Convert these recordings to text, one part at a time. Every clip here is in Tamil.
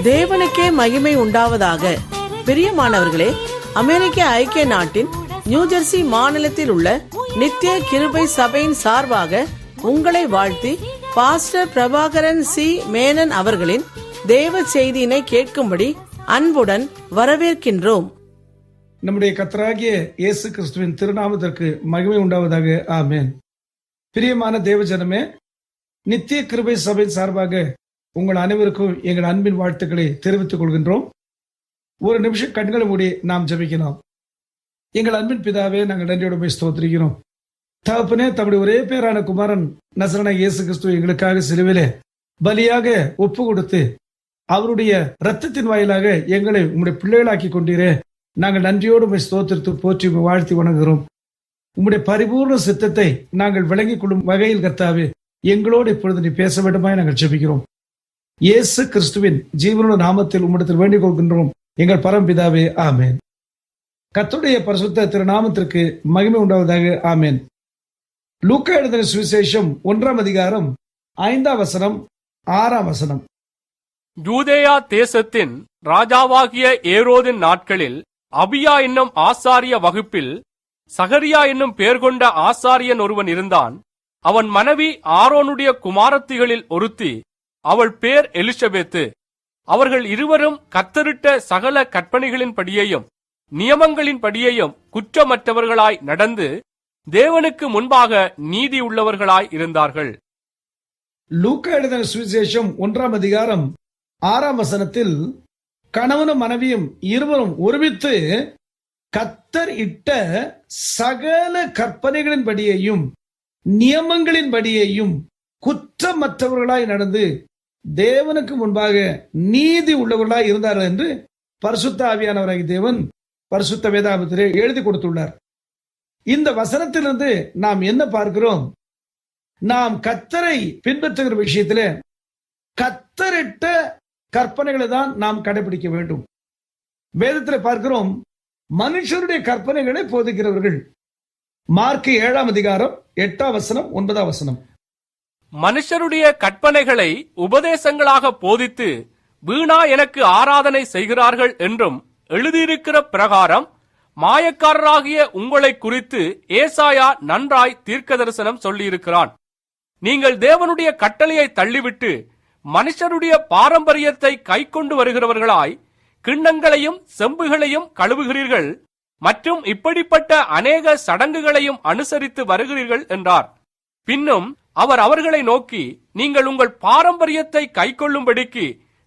தேவனுக்கே மகிமை உண்டாவதாக. பிரியமானவர்களே, அமெரிக்க ஐக்கிய நாட்டின் நியூஜெர்சி மாநிலத்தில் உள்ள நித்திய கிருபை சபையின் சார்பாக உங்களை வாழ்த்தி பாஸ்டர் பிரபாகரன் சி மேனன் அவர்களின் தேவ செய்தியினை கேட்கும்படி அன்புடன் வரவேற்கின்றோம். நம்முடைய கர்த்தராகிய இயேசு கிறிஸ்துவின் திருநாமத்திற்கு மகிமை உண்டாவதாக. ஆமென். பிரியமான தேவஜனமே, நித்திய கிருபை சபையின் சார்பாக உங்கள் அனைவருக்கும் எங்கள் அன்பின் வாழ்த்துக்களை தெரிவித்துக் கொள்கின்றோம். ஒரு நிமிஷம் கண்களை மூடி நாம் ஜெபிக்கலாம். எங்கள் அன்பின் பிதாவே, நாங்கள் நன்றியோடு போய் ஸ்தோத்திரிக்கிறோம். தகப்பனே, தம்முடைய ஒரே பேரான குமாரன் நசரேயனாகிய இயேசு கிறிஸ்து எங்களுக்காக சிலுவையிலே பலியாக ஒப்பு கொடுத்து அவருடைய இரத்தத்தின் வாயிலாக எங்களை உம்முடைய பிள்ளைகளாக்கி கொண்டீரே. நாங்கள் நன்றியோடு போய் ஸ்தோத்திரித்து போற்றி வாழ்த்தி வணங்குகிறோம். உம்முடைய பரிபூர்ண சித்தத்தை நாங்கள் விளங்கிக் கொள்ளும் வகையில் கர்த்தாவே எங்களோடு இப்பொழுது நீ பேச வேண்டுமாய் நாங்கள் ஜெபிக்கிறோம். இயேசு கிறிஸ்துவின் ஜீவனுள்ள நாமத்தில் உம்மிடத்தில் வேண்டிக் கொள்கின்றோம் எங்கள் பரம்பிதாவே. ஆமேன். கர்த்தருடைய பரிசுத்த திருநாமத்திற்கு மகிமை உண்டாவதாக. ஆமேன். லூக்கா எழுதின சுவிசேஷம் 1ஆம் அதிகாரம் 5ஆம் வசனம் 6ஆம் வசனம். யூதேயா தேசத்தின் ராஜாவாகிய ஏரோதின் நாட்களில் அபியா என்னும் ஆசாரிய வகுப்பில் சகரியா என்னும் பெயர் கொண்ட ஆசாரியன் ஒருவன் இருந்தான். அவன் மனைவி ஆரோனுடைய குமாரத்திகளில் ஒருத்தி, அவள் பேர் எலிசபெத்து. அவர்கள் இருவரும் கர்த்தரிட்ட சகல கற்பனைகளின் படியையும் நியமங்களின் படியையும் குற்றமற்றவர்களாய் நடந்து தேவனுக்கு முன்பாக நீதி உள்ளவர்களாய் இருந்தார்கள். லூக்கா எழுதின சுவிசேஷம் 1ஆம் அதிகாரம் 6ஆம் வசனத்தில் கணவனும் மனைவியும் இருவரும் ஒருமித்து கர்த்தர் இட்ட சகல கற்பனைகளின் படியையும் நியமங்களின் படியையும் குற்றமற்றவர்களாய் நடந்து தேவனுக்கு முன்பாக நீதி உள்ளவர்களாய் இருந்தார்கள் என்று பரிசுத்த ஆவியானவராகிய தேவன் பரிசுத்த வேதாகமத்திலே எழுதி கொடுத்துள்ளார். இந்த வசனத்திலிருந்து நாம் என்ன பார்க்கிறோம்? நாம் கர்த்தரை பின்பற்றுகிற விஷயத்திலே கர்த்தரிட்ட கற்பனைகளை தான் நாம் கடைபிடிக்க வேண்டும். வேதத்தில் பார்க்கிறோம், மனுஷருடைய கற்பனைகளை போதிக்கிறவர்கள். மார்க் 7ஆம் அதிகாரம் 8ஆம் வசனம் 9ஆம் வசனம். மனுஷருடைய கற்பனைகளை உபதேசங்களாக போதித்து வீணா எனக்கு ஆராதனை செய்கிறார்கள் என்றும் எழுதியிருக்கிற பிரகாரம் மாயக்காரராகிய உங்களை குறித்து ஏசாயா நன்றாய் தீர்க்க தரிசனம் சொல்லியிருக்கிறான். நீங்கள் தேவனுடைய கட்டளையை தள்ளிவிட்டு மனுஷருடைய பாரம்பரியத்தை கைக்கொண்டு வருகிறவர்களாய் கிண்ணங்களையும் செம்புகளையும் கழுவுகிறீர்கள் மற்றும் இப்படிப்பட்ட அநேக சடங்குகளையும் அனுசரித்து வருகிறீர்கள் என்றார். பின்னும் அவர் அவர்களை நோக்கி, நீங்கள் உங்கள் பாரம்பரியத்தை கைக்கொள்ளும்படிக்கு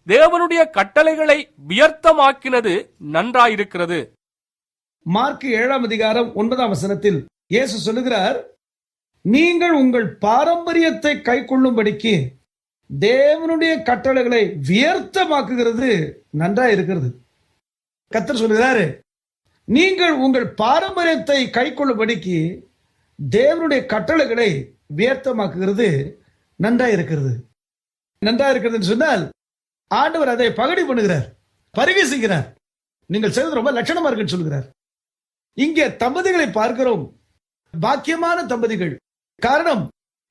தேவனுடைய கட்டளைகளை வியர்த்தமாக்கினது நன்றாயிருக்கிறது. மார்க் 7ஆம் அதிகாரம் 9ஆம் வசனத்தில் இயேசு சொல்லுகிறார், நீங்கள் உங்கள் பாரம்பரியத்தை கைக்கொள்ளும்படிக்கு தேவனுடைய கட்டளைகளை வியர்த்தமாக்குகிறது நன்றாயிருக்கிறது. கர்த்தர் சொல்லுகிறாரு, நீங்கள் உங்கள் பாரம்பரியத்தை கைக்கொள்ளும்படிக்கு தேவனுடைய கட்டளைகளை வியர்த்தமாக்குகிறது நன்றாயிருக்கிறது. நன்றாயிருக்கிறது சொன்னால் ஆண்டவர் அதை பகடி பண்ணுகிறார், பரிகசிக்கிறார். நீங்கள் செய்வது ரொம்ப லட்சணமா இருக்குன்னு சொல்கிறார். இங்கே தம்பதிகளை பார்க்கிறோம், பாக்கியமான தம்பதிகள். காரணம்,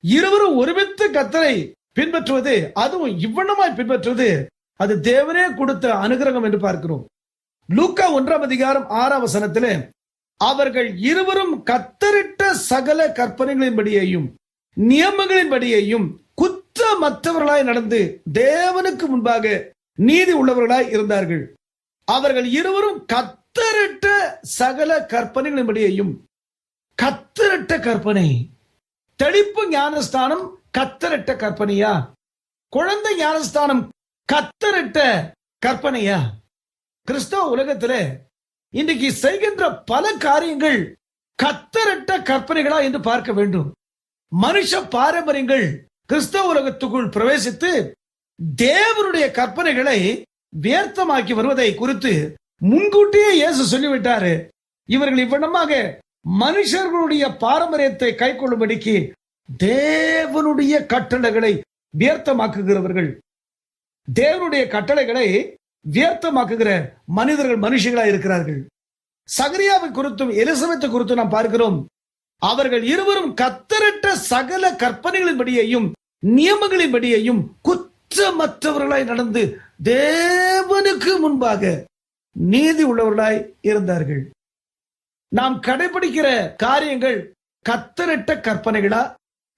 இருவரும் ஒருமித்து கர்த்தரை பின்பற்றுவது, அதுவும் இவ்வண்ணமாய் பின்பற்றுவது, அது தேவனே கொடுத்த அனுகிரகம் என்று பார்க்கிறோம். லூக்கா 1ஆம் அதிகாரம் 6ஆம் வசனத்திலே அவர்கள் இருவரும் கர்த்தரிட்ட சகல கற்பனைகளின் படியையும் நியமங்களின் படியையும் குற்றமற்றவர்களாய் நடந்து தேவனுக்கு முன்பாக நீதி உள்ளவர்களாய் இருந்தார்கள். அவர்கள் இருவரும் கர்த்தரிட்ட சகல கற்பனைகளின் படியையும். கர்த்தரிட்ட கற்பனை, தெளிப்பு ஞானஸ்தானம் கர்த்தரிட்ட கற்பனையா? குழந்தை ஞானஸ்தானம் கர்த்தரிட்ட கற்பனையா? கிறிஸ்தவ உலகத்திலே இன்றைக்கு செய்கின்ற பல காரியங்கள் கர்த்தரிட்ட கற்பனைகளா என்று பார்க்க வேண்டும். மனுஷ பாரம்பரியங்கள் கிறிஸ்தவ உலகத்துக்குள் பிரவேசித்து தேவனுடைய கற்பனைகளை வியர்த்தமாக்கி வருவதை குறித்து முன்கூட்டியே இயேசு சொல்லிவிட்டாரு. இவர்கள் இவ்வண்ணமாக மனுஷர்களுடைய பாரம்பரியத்தை கைக்கொள்ளும்படிக்கு தேவனுடைய கட்டளைகளை வியர்த்தமாக்குகிறவர்கள். தேவனுடைய கட்டளைகளை வியர்த்தமாக்குகிற மனிதர்கள் மனுஷங்களா இருக்கிறார்கள். சகரியாவை குறித்தும் எலிசபெத்தை குறித்தும் நாம் பார்க்கிறோம். அவர்கள் இருவரும் கர்த்தரிட்ட சகல கற்பனைகளின் படியையும் நியமங்களின் படியையும் குற்றமற்றவர்களாய் நடந்து தேவனுக்கு முன்பாக நீதி உள்ளவர்களாய் இருந்தார்கள். நாம் கடைபிடிக்கிற காரியங்கள் கத்தரிட்ட கற்பனைகளா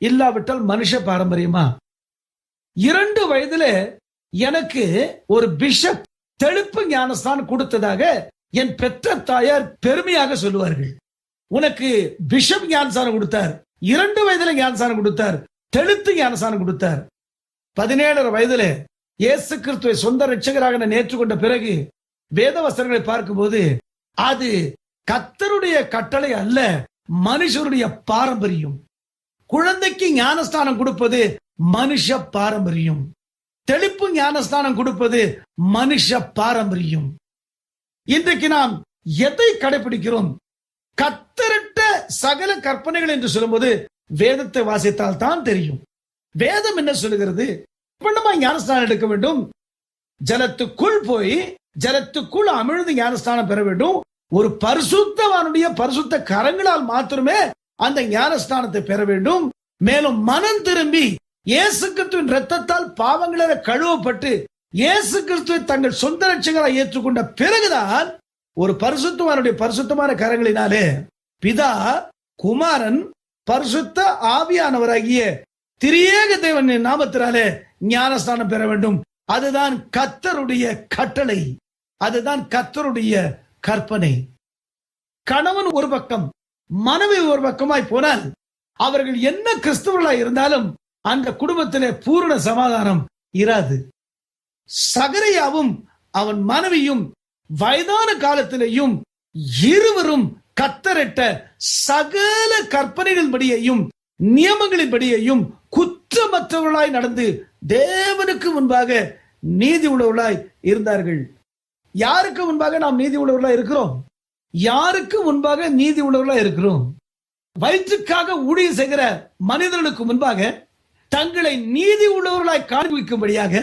இல்லாவிட்டால் மனுஷ பாரம்பரியமா? 2 வயதுல எனக்கு ஒரு பிஷப் தெளிப்பு ஞானஸ்தானம் கொடுத்ததாக என் பெற்ற தாயார் பெருமையாக சொல்லுவார்கள். உனக்கு பிஷப் ஞானஸ்தானம் கொடுத்தார், 2 வயதுல ஞானஸ்தானம் கொடுத்தார், தெளித்து ஞானஸ்தானம் கொடுத்தார். 17 வயதுல இயேசு கிறிஸ்துவை சொந்த ரட்சகராக நான் ஏற்றுக்கொண்ட பிறகு வேத வசனங்களை பார்க்கும்போது அது கர்த்தருடைய கட்டளை அல்ல, மனுஷருடைய பாரம்பரியம். குழந்தைக்கு ஞானஸ்தானம் கொடுப்பது மனுஷ பாரம்பரியம், தெளிப்பு ஞானஸ்தானம் கொடுப்பது மனுஷ பாரம்பரியம். இன்றைக்கு நாம் எதை கடைபிடிக்கிறோம்? கத்தரிட்ட சகல கற்பனைகள் என்று சொல்லும்போது வேதத்தை வாசித்தால் தான் தெரியும். வேதம் என்ன சொல்லுகிறது? ஞானஸ்தானம் எடுக்க வேண்டும், ஜலத்துக்குள் போய் ஜலத்துக்குள் அமிழ்ந்து ஞானஸ்தானம் பெற வேண்டும். ஒரு பரிசுத்தவானுடைய பரிசுத்த கரங்களால் மாத்திரமே அந்த ஞானஸ்தானத்தை பெற வேண்டும். மேலும் மனம் திரும்பி இயேசு கிறிஸ்துவின் இரத்தத்தால் பாவங்களால் கழுவப்பட்டு இயேசு கிறிஸ்துவை தங்கள் சொந்த ரட்சகராக ஏற்றுக்கொண்ட பிறகுதான் ஒரு பரிசுத்தவானுடைய பரிசுத்தமான கரங்களினாலே பிதா, குமாரன், பரிசுத்த ஆவியானவராகிய திரியேக தேவனின் நாமத்தினாலே ஞானஸ்தானம் பெற வேண்டும். அதுதான் கர்த்தருடைய கட்டளை, அதுதான் கர்த்தருடைய கற்பனை. கணவன் ஒரு பக்கம், மனைவி ஒரு பக்கமாய் போனால் அவர்கள் என்ன கிறிஸ்தவர்களாய் இருந்தாலும் அந்த குடும்பத்திலே பூரண சமாதானம் இராது. சகரியாவும் அவன் மனைவியும் வயதான காலத்திலேயும் இருவரும் கத்தரிட்ட சகல கற்பனைகளின்படியையும் நியமங்களின்படியையும் குற்றமற்றவர்களாய் நடந்து தேவனுக்கு முன்பாக நீதி உள்ளவர்களாய் இருந்தார்கள். யாருக்கு முன்பாக நாம் நீதி உள்ளவர்களாய் இருக்கிறோம்? யாருக்கு முன்பாக நீதி உள்ளவர்களாய் இருக்கிறோம்? வயிற்றுக்காக ஊழியம் செய்கிற மனிதர்களுக்கு முன்பாக தங்களை நீதி உள்ளவர்களாய் காண்பிக்கும்படியாக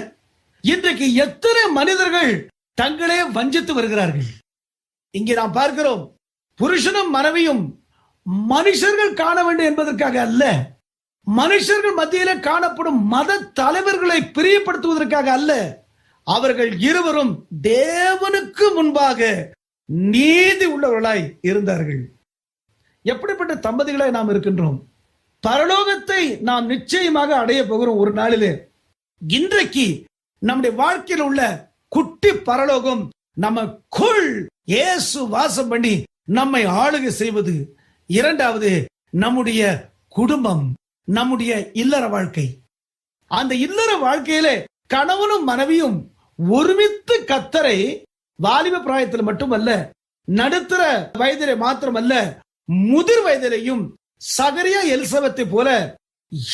இன்றைக்கு எத்தனை மனிதர்கள் தங்களே வஞ்சித்து வருகிறார்கள். இங்கே நாம் பார்க்கிறோம், புருஷனும் மனைவியும் மனுஷர்கள் காண வேண்டும் என்பதற்காக அல்ல, மனுஷர்கள் மத்தியிலே காணப்படும் மத தலைவர்களை பிரியப்படுத்துவதற்காக அல்ல, அவர்கள் இருவரும் தேவனுக்கு முன்பாக நீதி உள்ளவர்களாய் இருந்தார்கள். எப்படிப்பட்ட தம்பதிகளாய் நாம் இருக்கின்றோம்? பரலோகத்தை நாம் நிச்சயமாக அடைய போகிறோம் ஒரு நாளிலே. இன்றைக்கு நம்முடைய வாழ்க்கையில் உள்ள குட்டி பரலோகம் நமக்குள் இயேசு வாசம் பண்ணி நம்மை ஆளுகை செய்வது. இரண்டாவது, நம்முடைய குடும்பம், நம்முடைய இல்லற வாழ்க்கை. அந்த இல்லற வாழ்க்கையிலே கணவனும் மனைவியும் ஒருமித்து கர்த்தரை வாலிப பிராயத்தில் மட்டுமல்ல, நடுத்தர வயதிலே மாத்திரமல்ல, முதிர் வயதிலேயும் சகரியா எலிசபெத்தை போல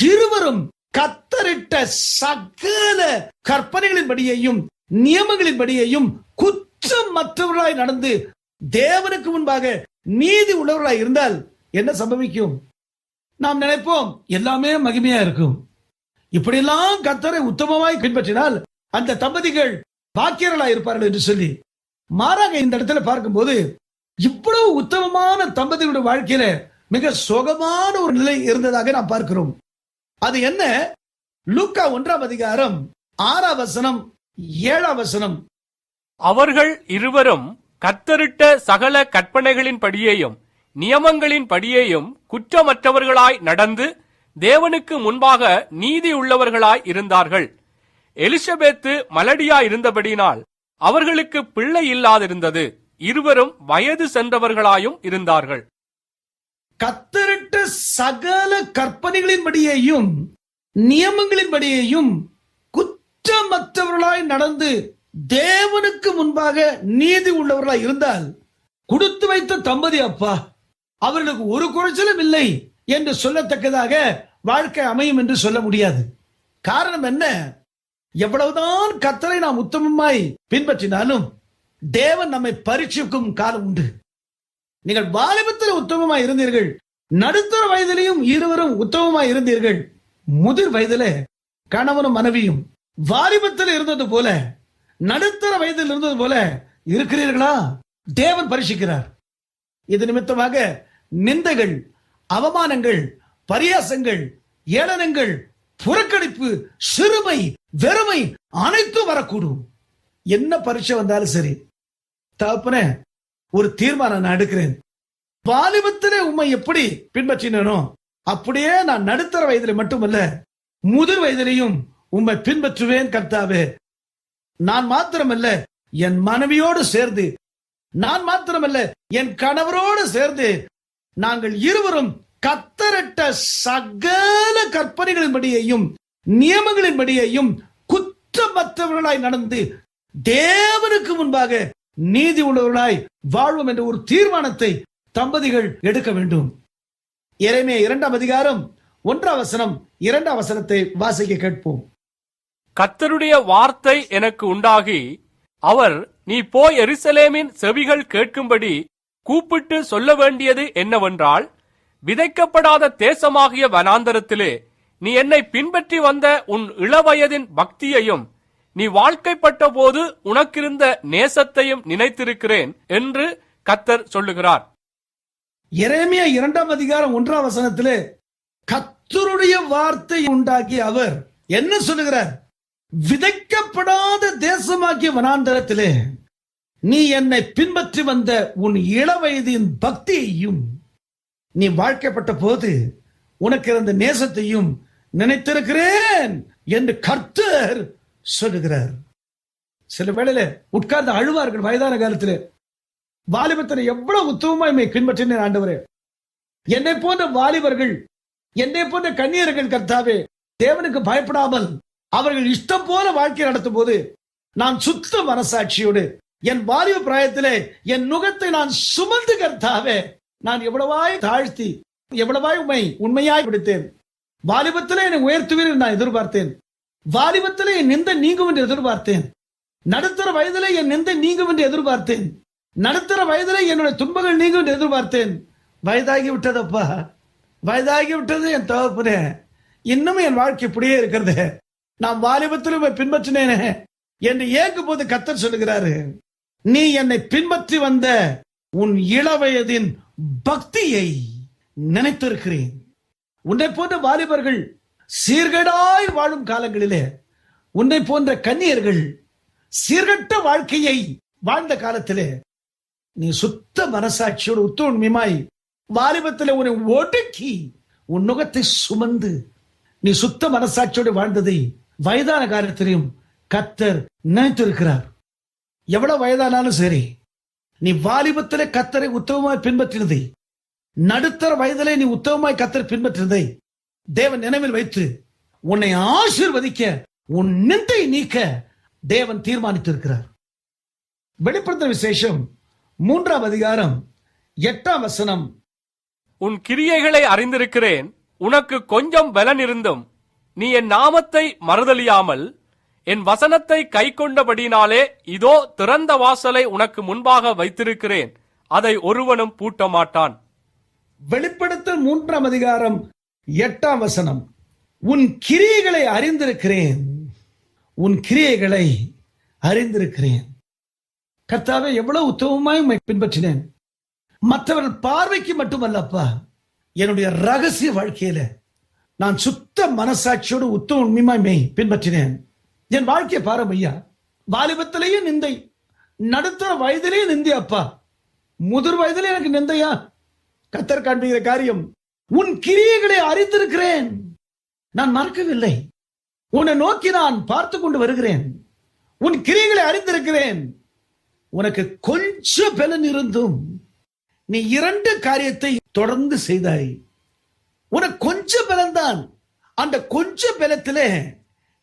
இருவரும் கர்த்தரிட்ட சகல கற்பனைகளின்படியையும் நியமங்களின்படியையும் குற்றம் மற்றவர்களாய் நடந்து தேவனுக்கு முன்பாக நீதி உள்ளவர்களாய் இருந்தால் என்ன சம்பவிக்கும்? நாம் நினைப்போம் எல்லாமே மகிமையா இருக்கும். இப்படியெல்லாம் கர்த்தரை உத்தமமாய் பின்பற்றினால் அந்த தம்பதிகள் பாக்கியர்களாய் இருப்பார்கள் என்று சொல்லி, மாறாக இந்த இடத்துல பார்க்கும்போது இவ்வளவு உத்தமமான தம்பதிகளுடைய வாழ்க்கையில மிக சோகமான ஒரு நிலை இருந்ததாக நாம் பார்க்கிறோம். அது என்ன? லூக்கா 1ஆம் அதிகாரம் 6ஆம் வசனம் 7ஆம் வசனம். அவர்கள் இருவரும் கர்த்தரிட்ட சகல கற்பனைகளின் படியேயும் நியமங்களின் படியேயும் குற்றமற்றவர்களாய் நடந்து தேவனுக்கு முன்பாக நீதி உள்ளவர்களாய் இருந்தார்கள். எலிசபெத்து மலடியாய் இருந்தபடினால் அவர்களுக்கு பிள்ளை இல்லாதிருந்தது. இருவரும் வயது சென்றவர்களாயும் இருந்தார்கள். கர்த்தரிட்ட சகல கற்பனைகளின்படியேயும் நியமங்களின்படியேயும் குற்றமற்றவர்களாய் நடந்து தேவனுக்கு முன்பாக நீதி உள்ளவர்களாய் இருந்தால் கொடுத்து வைத்த தம்பதி அப்பா, அவர்களுக்கு ஒரு குறைச்சலும் இல்லை என்று சொல்லத்தக்கதாக வாழ்க்கை அமையும் என்று சொல்ல முடியாது. காரணம் என்ன? எவ்வளவுதான் கர்த்தரை நாம் உத்தமமாய் பின்பற்றினாலும் தேவன் நம்மை பரீட்சிக்கும் காலம் உண்டு. நீங்கள் வாலிபத்தில் உத்தமமாய் இருந்தீர்கள், நடுத்தர வயதிலையும் இருவரும் உத்தமமாய் இருந்தீர்கள், முதிர் வயதிலே கணவனும் மனைவியும் வாலிபத்தில் இருந்தது போல நடுத்தர வயதில் இருந்தது போல இருக்கிறீர்களா? தேவன் பரீட்சிக்கிறார். இது நிமித்தமாக நிந்தைகள், அவமானங்கள், பரியாசங்கள், ஏளனங்கள், புறக்கணிப்பு, சிறுமை, வெறுமை அனைத்தும் வரக்கூடும். என்ன பரீட்சை வந்தாலும் சரி, தகப்பனே ஒரு தீர்மானம் நான் எடுக்கிறேன். வாலிபத்திலே உம்மை எப்படி பின்பற்றினோ அப்படியே நான் நடுத்தர வயதிலே மட்டுமல்ல முதிர் வயதிலையும் உம்மை பின்பற்றுவேன் கர்த்தாவே. நான் மாத்திரமல்ல, என் மனைவியோடு சேர்ந்து, நான் மாத்திரமல்ல, என் கணவரோடு சேர்ந்து நாங்கள் இருவரும் கத்தரிட்ட சகல கற்பனைகளின்படியையும் நியமங்களின்படியையும் குற்றமற்றவர்களாய் நடந்து தேவனுக்கு முன்பாக நீதி உள்ளவர்களாய் வாழ்வோம் என்ற ஒரு தீர்மானத்தை தம்பதிகள் எடுக்க வேண்டும். எரேமியா 2ஆம் அதிகாரம் 1ஆம் வசனம் 2ஆம் வசனத்தை வாசிக்க கேட்போம். கர்த்தருடைய வார்த்தை எனக்கு உண்டாகி, அவர், நீ போய் எருசலேமின் செவிகள் கேட்கும்படி கூப்பிட்டு சொல்ல வேண்டியது என்னவென்றால், விதைக்கப்படாத தேசமாகிய வனாந்தரத்திலே நீ என்னை பின்பற்றி வந்த உன் இளவயதின் பக்தியையும் நீ வாழ்க்கைப்பட்ட போது உனக்கிருந்த நேசத்தையும் நினைத்திருக்கிறேன் என்று கர்த்தர் சொல்லுகிறார். எரேமியா 2ஆம் அதிகாரம் 1ஆம் வசனத்திலே கர்த்தருடைய வார்த்தை உண்டாக்கி அவர் என்ன சொல்லுகிறார்? விதைக்கப்படாத தேசமாகிய வனாந்தரத்திலே நீ என்னை பின்பற்றி வந்த உன் இளவயதின் பக்தியையும் நீ வாழ்க்கைப்பட்ட போது உனக்கு இருந்த நேசத்தையும் நினைத்திருக்கிறேன் என்று கர்த்தர் சொல்லுகிறார். சில வேளையில உட்கார்ந்து அழுவார்கள் வயதான காலத்திலே, வாலிபத்தில் எவ்வளவு உத்தமமாய் பின்பற்றினேன் ஆண்டவரே. என்னை போன்ற வாலிபர்கள், என்னை போன்ற கன்னியர்கள் கர்த்தாவே தேவனுக்கு பயப்படாமல் அவர்கள் இஷ்டம் போல வாழ்க்கை நடத்தும் போது நான் சுத்த மனசாட்சியோடு என் வாலிப பிராயத்திலே என் நுகத்தை நான் சுமந்து கர்த்தாவே நான் எவ்வளவாய் தாழ்த்தி எவ்வளவாய் உண்மையாய் பிடித்தேன். வாலிபத்திலே என்னை உயர்த்துவீர் என்று நான் எதிர்பார்த்தேன். வாலிபத்திலே என் நிந்தை நீங்கும் என்று எதிர்பார்த்தேன். நடுத்தர வயதிலே என் நிந்தை நீங்கும் என்று எதிர்பார்த்தேன். நடுத்தர வயதிலே என்னுடைய துன்பங்கள் நீங்கும் என்று எதிர்பார்த்தேன். வயதாகி விட்டதப்பா, வயதாகி விட்டது என் தகப்பனே. இன்னும் என் வாழ்க்கை இப்படியே இருக்கிறது. நான் வாலிபத்திலும் பின்பற்றினேனே என்று ஏங்கும் போது கர்த்தர் சொல்லுகிறாரு, நீ என்னை பின்பற்றி வந்த உன் இளவயதின் பக்தியை நினைத்திருக்கிறேன். உன்னை போன்ற வாலிபர்கள் சீர்கேடாய் வாழும் காலங்களிலே, உன்னை போன்ற கன்னியர்கள் சீர்கட்ட வாழ்க்கையை வாழ்ந்த காலத்திலே நீ சுத்த மனசாட்சியோடு உண்மையாய் வாலிபத்திலே உன்னை ஒடுக்கி உன் நுகத்தை சுமந்து நீ சுத்த மனசாட்சியோடு வாழ்ந்ததை வயதான காலத்திலையும் கர்த்தர் நினைத்திருக்கிறார். எவ்வளவு வயதானாலும் சரி, நீ வாலிபத்திலே கர்த்தரை உத்தமமாய் பின்பற்றினதை, நடுத்தர வயதிலே நீ உத்தமமாய் கர்த்தரை பின்பற்றினதை தேவன் நினைவில் வைத்து உன்னை ஆசீர்வதிக்க, உன் நிந்தை நீக்க தேவன் தீர்மானித்திருக்கிறார். வெளிப்படுத்தின விசேஷம் 3ஆம் அதிகாரம் 8ஆம் வசனம், உன் கிரியைகளை அறிந்திருக்கிறேன். உனக்கு கொஞ்சம் பலன் இருந்தும் நீ என் நாமத்தை மறுதலியாமல் என் வசனத்தை கை கொண்டபடினாலே இதோ திறந்த வாசலை உனக்கு முன்பாக வைத்திருக்கிறேன், அதை ஒருவனும் பூட்ட மாட்டான். வெளிப்படுத்தல் 3ஆம் அதிகாரம் 8ஆம் வசனம், உன் கிரியைகளை அறிந்திருக்கிறேன், உன் கிரியைகளை அறிந்திருக்கிறேன். கர்த்தாவே எவ்வளவு உத்தமமாய் பின்பற்றினேன். மற்றவர்கள் பார்வைக்கு மட்டுமல்லப்பா, என்னுடைய ரகசிய வாழ்க்கையில நான் சுத்த மனசாட்சியோடு உத்தம உண்மையாய் பின்பற்றினேன். என் வாழ்க்கையை பாரு ஐயா, வாலிபத்திலேயே நிந்தை, நடுத்தர வயதிலேயே நிந்தை அப்பா, முதிர் வயதிலே எனக்கு நிந்தையா? கர்த்தர் காண்பிக்கிற காரியம், உன் கிரியைகளை அறிந்திருக்கிறேன், நான் மறக்கவில்லை. உன்னை நோக்கி நான் பார்த்து கொண்டு வருகிறேன். உன் கிரியைகளை அறிந்திருக்கிறேன். உனக்கு கொஞ்சம் பலன் இருந்தும் நீ 2 காரியத்தை தொடர்ந்து செய்தாய். உனக்கு கொஞ்சம் பலன்தான். அந்த கொஞ்சம் பலத்திலே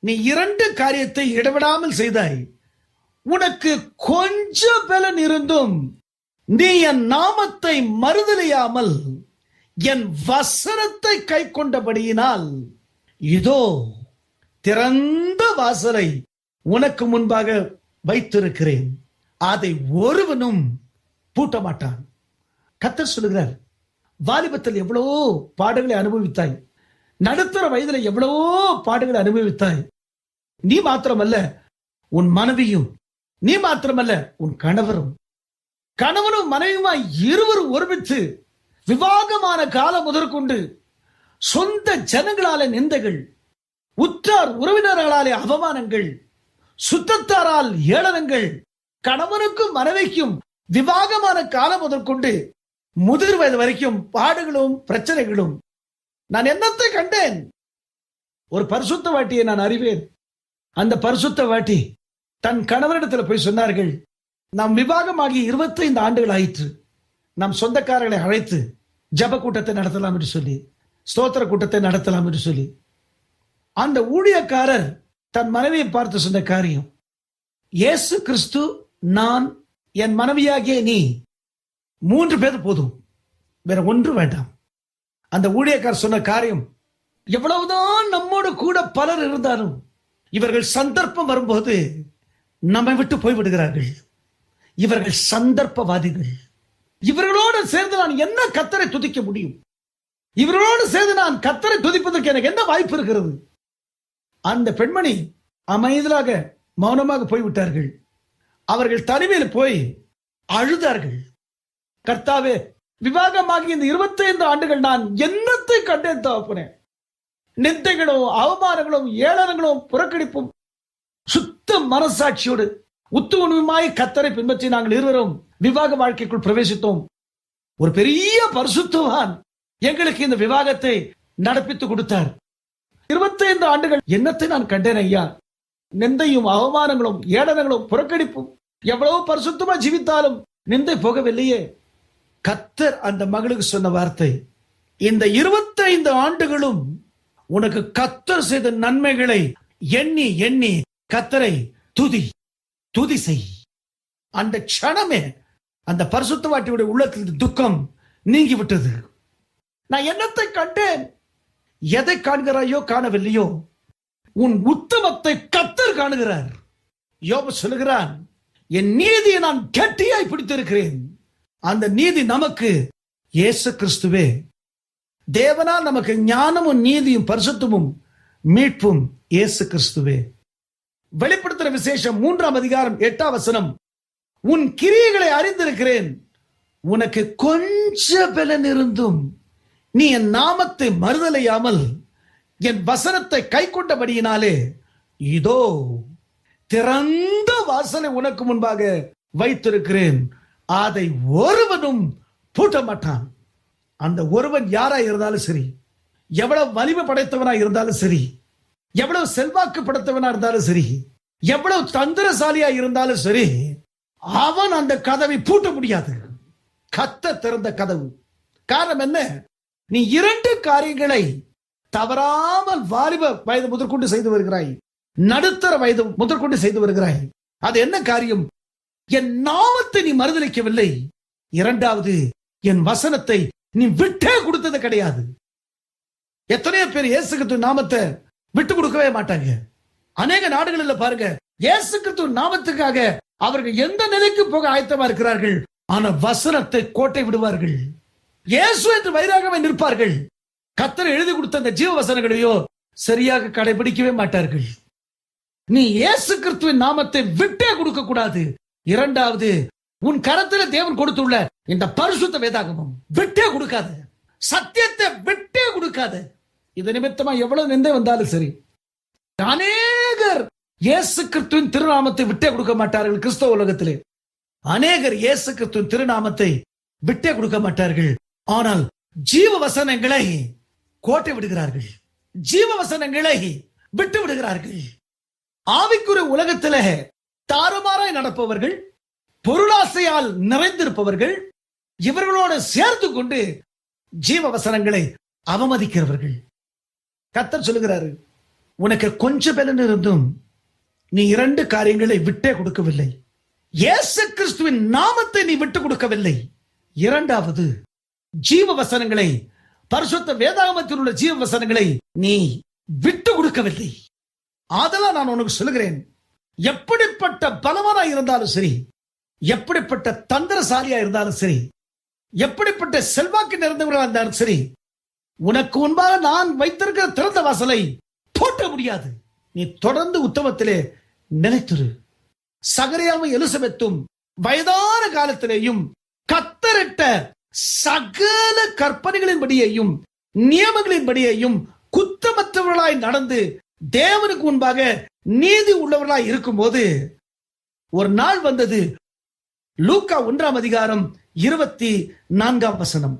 நீ 2 காரியத்தை இடைவிடாமல் செய்தாய். உனக்கு கொஞ்சம் பலன் இருந்தும் நீ என் நாமத்தை மறுதலியாமல் என் வசனத்தை கை கொண்டபடியினால் இதோ திறந்த வாசலை உனக்கு முன்பாக வைத்திருக்கிறேன், அதை ஒருவனும் பூட்ட மாட்டான். கர்த்தர் சொல்லுகிறார், வாலிபத்தில் எவ்வளவோ பாடுகளை அனுபவித்தாய், நடுத்தர வயதில் எவ்வளவோ பாடுகளை அனுபவித்தாய். நீ மாத்திரமல்ல, உன் மனைவியும், நீ மாத்திரமல்ல, உன் கணவனும் மனைவியுமாய் இருவரும் ஒருமித்து விவாகமான காலம் முதற்கொண்டு சொந்த ஜனங்களால நிந்தைகள், உற்றார் உறவினர்களாலே அவமானங்கள், சுத்தத்தாரால் ஏளனங்கள், கணவனுக்கும் மனைவிக்கும் விவாகமான காலம் முதற்கொண்டு முதிர் வயது வரைக்கும் பாடுகளும் பிரச்சனைகளும். நான் என்னத்தை கண்டேன்? ஒரு பரிசுத்த வாட்டியை நான் அறிவேன். அந்த பரிசுத்த வாட்டி தன் கணவரிடத்தில் போய் சொன்னார்கள், நாம் விவாகமாகி 25 ஆண்டுகள் ஆயிற்று. நம் சொந்தக்காரர்களை அழைத்து ஜப கூட்டத்தை நடத்தலாம் என்று சொல்லி, ஸ்தோத்திர கூட்டத்தை நடத்தலாம் என்று சொல்லி. அந்த ஊழியக்காரர் தன் மனைவியை பார்த்து சொன்ன காரியம், இயேசு கிறிஸ்து, நான், என் மனைவியாகிய நீ, 3 பேர் போதும், வேற ஒன்று வேண்டாம். அந்த ஊழியக்காரர் சொன்ன காரியம், எவ்வளவுதான் நம்மோடு கூட பலர் இருந்தாலும் இவர்கள் சந்தர்ப்பம் வரும்போது நம்மை விட்டு போய்விடுகிறார்கள். இவர்கள் சந்தர்ப்பவாதிகள். இவர்களோடு சேர்ந்து நான் என்ன கர்த்தரை துதிக்க முடியும்? இவர்களோடு சேர்ந்து நான் கர்த்தரை துதிப்பதற்கு எனக்கு என்ன வாய்ப்பு இருக்கிறது? அந்த பெண்மணி அமைதியாக மௌனமாக போய்விட்டார்கள். அவர்கள் தனிமையில் போய் அழுதார்கள். கர்த்தாவே, விவாகமாகி இந்த 25 ஆண்டுகள் நான் என்னத்தை கண்டேன் தகப்பனே? நிந்தைகளும் அவமானங்களும் ஏளனங்களும் புறக்கணிப்பும். சுத்த மனசாட்சியோடு உத்துவனுமாய் கர்த்தரை பின்பற்றி நாங்கள் இருவரும் விவாக வாழ்க்கைக்குள் பிரவேசித்தோம். ஒரு பெரிய பரிசுத்தவான் எங்களுக்கு இந்த விவாகத்தை நடப்பித்து கொடுத்தார். 25 ஆண்டுகள் என்னத்தை நான் கண்டேன் ஐயா? நிந்தையும் அவமானங்களும் ஏளனங்களும் புறக்கணிப்பும். எவ்வளவு பரிசுத்தமா ஜீவித்தாலும் நிந்தை போகவில்லையே. கர்த்தர் அந்த மகளுக்கு சொன்ன வார்த்தை, இந்த 25 ஆண்டுகளும் உனக்கு கர்த்தர் செய்த நன்மைகளை எண்ணி எண்ணி கர்த்தரை துதி செய். அந்த க்ஷணமே அந்த பரிசுத்தவாட்டியுடைய உள்ளத்தில் துக்கம் நீங்கி விட்டது. நான் என்னத்தை கண்டேன்? எதை காண்கிறாயோ காணவில்லையோ, உன் உத்தமத்தை கர்த்தர் காணுகிறார். யோபு சொல்லுகிறான், என் நீதியை நான் கெட்டியாய் பிடித்திருக்கிறேன். அந்த நீதி நமக்கு இயேசு கிறிஸ்துவே. தேவனால் நமக்கு ஞானமும் நீதியும் பரிசுத்தமும் மீட்பும் இயேசு கிறிஸ்துவே. வெளிப்படுத்துற விசேஷம் 3ஆம் அதிகாரம் 8ஆம் வசனம், உன் கிரியைகளை அறிந்திருக்கிறேன், உனக்கு கொஞ்ச பலன் இருந்தும் நீ என் நாமத்தை மறுதலையாமல் என் வசனத்தை கை கொண்டபடியினாலே இதோ திறந்த வாசலை உனக்கு முன்பாக வைத்திருக்கிறேன், அதை ஒருவனும் பூட்ட மாட்டான். அந்த ஒருவன் யாரா இருந்தாலும் சரி, எவ்வளவு வலிமை படைத்தவனா இருந்தாலும் சரி, எவ்வளவு செல்வாக்கு படைத்தவனா இருந்தாலும் சரி, எவ்வளவு தந்திரசாலியா இருந்தாலும் சரி, அவன் அந்த கதவை பூட்ட முடியாது. கர்த்தர் திறந்த கதவு. காரணம் என்ன? நீ 2 காரியங்களை தவறாமல் வாலிப வயது முதற்கொண்டு செய்து வருகிறாய், நடுத்தர வயது முதற்கொண்டு செய்து வருகிறாய். அது என்ன காரியம்? என் நாமத்தை நீ மறுதலிக்கவில்லை. 2வது, என் வசனத்தை நீ விட்டே கொடுத்தது கிடையாது. எத்தனையோ பேர் இயேசு கிறிஸ்து நாமத்தை விட்டு கொடுக்கவே மாட்டாங்க. அநேக நாடுகளில் பாருங்க, இயேசு கிறிஸ்து நாமத்துக்காக அவர்கள் எந்த நிலைக்கு போக ஆயத்தமா இருக்கிறார்கள். ஆனா வசனத்தை கோட்டை விடுவார்கள். இயேசு என்று வைராகவே நிற்பார்கள். கர்த்தர் எழுதி கொடுத்த அந்த ஜீவ வசனங்களையோ சரியாக கடைபிடிக்கவே மாட்டார்கள். நீ இயேசு கிறிஸ்துவின் நாமத்தை விட்டே கொடுக்க கூடாது. 2வது, உன் கரத்தில் தேவன் கொடுத்துள்ள இந்த பரிசுத்த வேதாகமம் விட்டே கொடுக்காத. சத்தியத்தை விட்டே கொடுக்காத. இது நிமித்தமா எவ்வளவு நிந்தை வந்தாலும் சரி, அநேகர் இயேசு கிறிஸ்துவின் திருநாமத்தை விட்டே கொடுக்க மாட்டார்கள். கிறிஸ்தவ உலகத்திலே அநேகர் இயேசு கிறிஸ்துவின் திருநாமத்தை விட்டே கொடுக்க மாட்டார்கள். ஆனால் ஜீவ வசனங்களை கோட்டை விடுகிறார்கள். ஜீவ வசனங்களை விட்டு விடுகிறார்கள். ஆவிக்குரிய உலகத்திலே தாறுமாறாய் நடப்பவர்கள், பொருளாசையால் நிறைந்திருப்பவர்கள், இவர்களோடு சேர்த்து கொண்டு ஜீவ வசனங்களை அவமதிக்கிறவர்கள். கர்த்தர் சொல்லுகிறாரு, உனக்கு கொஞ்ச பலன் இருந்தும் நீ 2 காரியங்களை விட்டே கொடுக்கவில்லை. இயேசு கிறிஸ்துவின் நாமத்தை நீ விட்டு கொடுக்கவில்லை. 2வது, ஜீவ வசனங்களை, பரிசுத்த வேதாகமத்தில் உள்ள ஜீவ வசனங்களை நீ விட்டு கொடுக்கவில்லை. அதெல்லாம் நான் உனக்கு சொல்லுகிறேன், எப்படிப்பட்ட பலவானா இருந்தாலும் சரி, எப்படிப்பட்ட தந்திரசாலியா இருந்தாலும் சரி, எப்படிப்பட்ட செல்வாக்கு நிறைந்தவர்களா இருந்தாலும் சரி, உனக்கு முன்பாக நான் வைத்திருக்கிற திறந்த வாசலை பூட்ட முடியாது. நீ தொடர்ந்து உத்தமத்திலே நிலைத்திரு. சகரியாவும் எலிசபெத்தும் வயதான காலத்திலேயும் கத்தரிட்ட சகல கற்பனைகளின்படியையும் நியமங்களின்படியையும் குற்றமற்றவர்களாய் நடந்து தேவனுக்கு முன்பாக நீதி உள்ளவர்களாய் இருக்கும்போது ஒரு நாள் வந்தது. லூக்கா 1ஆம் அதிகாரம் 24ஆம் வசனம்.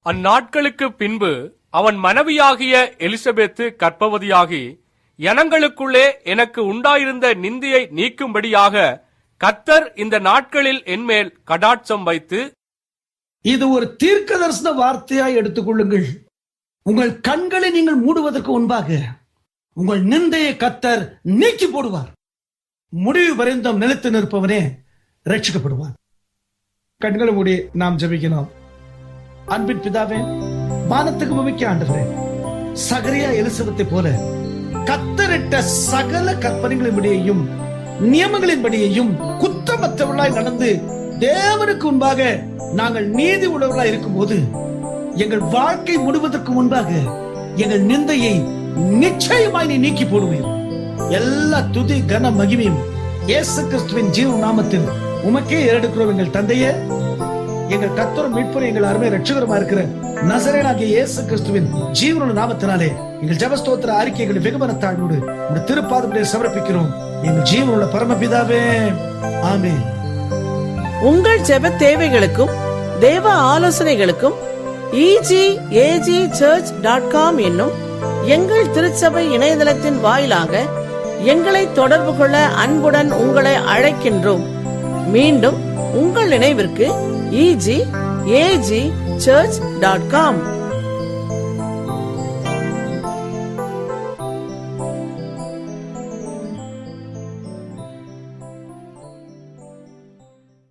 அந்நாட்களுக்கு பின்பு அவன் மனைவியாகிய எலிசபெத்து கர்ப்பவதியாகி, ஜனங்களுக்குள்ளே எனக்கு உண்டாயிருந்த நிந்தையை நீக்கும்படியாக கர்த்தர் இந்த நாட்களில் என்மேல் கடாட்சம் வைத்து. இது ஒரு தீர்க்க தரிசன வார்த்தையாய் எடுத்துக்கொள்ளுங்கள். உங்கள் கண்களை நீங்கள் மூடுவதற்கு முன்பாக உங்கள் நிந்தையை கர்த்தர் நீக்கி போடுவார். முடிவு பரிந்தம் நிலைத்து நிற்பவனே ரட்சிக்கப்படுவார். கண்களை மூடி நாம் ஜெபிக்கணும். அன்பின் பிதாவே, வானத்துக்கு பூமிக்கு ஆண்டவரே, சகரியா எலிசபெத்தை போல கர்த்தரிட்ட சகல கற்பனைகளின்படியையும் நியமங்களின்படியையும் குற்றமற்றவர்களாய் நடந்து தேவனுக்கு முன்பாக நாங்கள் நீதி உள்ளவர்களாய் இருக்கும் போது எங்கள் வாழ்க்கை முடிவதற்கு முன்பாக எங்கள் நிந்தையை நிச்சயமாய் நீ நீக்கி போடுவீர். எல்லா துதி கன மகிமையும் இயேசு கிறிஸ்துவின் ஜீவ நாமத்தில் உமக்கே ஏறெடுக்கிறோம். எங்கள் தந்தையே, எங்கள் கர்த்தரும் மீட்பரும் எங்கள் அருமை ரட்சகருமா இருக்கிற நசரேயனாகிய இயேசு கிறிஸ்துவின் ஜீவனுள்ள நாமத்தினாலே எங்கள் ஜெபஸ்தோத்திர அறிக்கைகளை வெகுமனத்தாழ்வோடு உடைய திருப்பாதத்திலே சமர்ப்பிக்கிறோம். எங்கள் ஜீவனுள்ள பரமபிதாவே, ஆமென். உங்கள் ஜெப தேவைகளுக்கும் தேவ ஆலோசனைகளுக்கும் egagchurch.com என்னும் எங்கள் திருச்சபை இணையதளத்தின் வாயிலாக எங்களை தொடர்பு கொள்ள அன்புடன் உங்களை அழைக்கின்றோம். மீண்டும் உங்கள் நினைவிற்கு egagchurch.com